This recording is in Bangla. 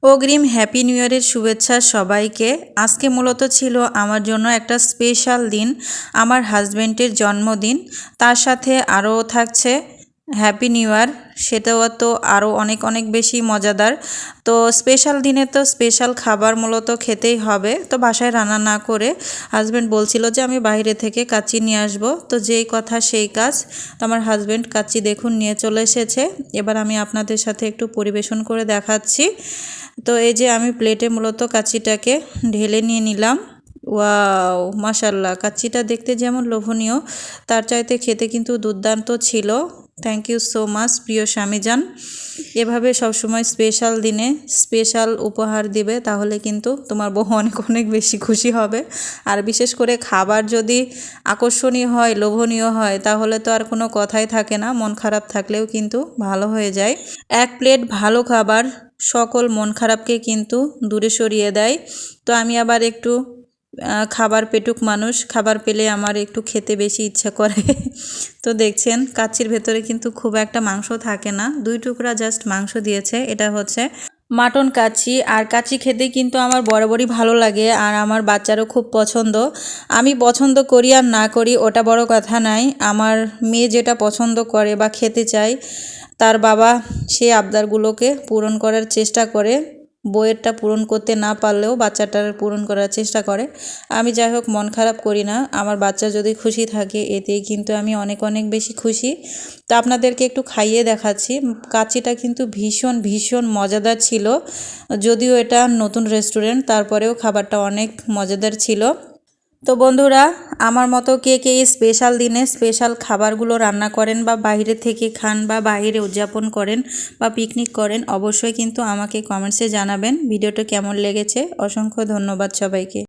অগ্রিম হ্যাপি নিউ ইয়ারের শুভেচ্ছা সবাইকে। আজকে মূলত ছিল আমার জন্য একটা স্পেশাল দিন, আমার হাজব্যান্ডের জন্মদিন। তার সাথে আরও থাকছে হ্যাপি নিউ ইয়ার, সেটাও তো আরও অনেক অনেক বেশি মজাদার। তো স্পেশাল দিনে তো স্পেশাল খাবার মূলত খেতেই হবে। তো বাসায় রান্না না করে হাজব্যান্ড বলছিল যে আমি বাইরে থেকে কাচ্চি নিয়ে আসবো, তো যেই কথা সেই কাজ। তো আমার হাজব্যান্ড কাচ্চি দেখুন নিয়ে চলে এসেছে। এবার আমি আপনাদের সাথে একটু পরিবেশন করে দেখাচ্ছি। তো এই যে আমি প্লেটে মূলত কাচ্চিটাকে ঢেলে নিয়ে নিলাম। ওয়াও, মাশাল্লাহ, কাচ্চিটা দেখতে যেমন লোভনীয়, তার চাইতে খেতে কিন্তু দুর্দান্ত ছিল। থ্যাংক ইউ সো মাচ প্রিয় স্বামীজান। এভাবে সবসময় স্পেশাল দিনে স্পেশাল উপহার দিবে, তাহলে কিন্তু তোমার বউ অনেক অনেক বেশি খুশি হবে। আর বিশেষ করে খাবার যদি আকর্ষণীয় হয়, লোভনীয় হয়, তাহলে তো আর কোনো কথাই থাকে না, মন খারাপ থাকলেও কিন্তু ভালো হয়ে যায়। এক প্লেট ভালো খাবার সকল মন খারাপকে কিন্তু দূরে সরিয়ে দেয়। তো আমি আবার একটু খাবার পেটুক মানুষ, খাবার পেলে আমার একটু খেতে বেশি ইচ্ছা করে। তো দেখছেন কাচ্চির ভেতরে কিন্তু খুব একটা মাংস থাকে না, 2 টুকরা জাস্ট মাংস দিয়েছে। এটা হচ্ছে মাটন কাচ্চি। আর কাচ্চি খেতে কিন্তু আমার বরাবরই ভালো লাগে, আর আমার বাচ্চারও খুব পছন্দ। আমি পছন্দ করি আর না করি ওটা বড় কথা নাই, আমার মেয়ে যেটা পছন্দ করে বা খেতে চায়, তার বাবা সেই আবদারগুলোকে পূরণ করার চেষ্টা করে। বইয়েরটা পূরণ করতে না পারলেও বাচ্চাটার পূরণ করার চেষ্টা করে। আমি যাই হোক মন খারাপ করি না, আমার বাচ্চা যদি খুশি থাকে এতেই কিন্তু আমি অনেক অনেক বেশি খুশি। তো আপনাদেরকে একটু খাইয়ে দেখাচ্ছি। কাচ্চিটা কিন্তু ভীষণ ভীষণ মজাদার ছিল। যদিও এটা নতুন রেস্টুরেন্ট, তারপরেও খাবারটা অনেক মজাদার ছিল। তো বন্ধুরা, আমার মতো কে কে এই স্পেশাল দিনে স্পেশাল খাবারগুলো রান্না করেন বা বাইরে থেকে খান বা বাইরে উদযাপন করেন বা পিকনিক করেন, অবশ্যই কিন্তু আমাকে কমেন্টসে জানাবেন ভিডিওটা কেমন লেগেছে। অসংখ্য ধন্যবাদ সবাইকে।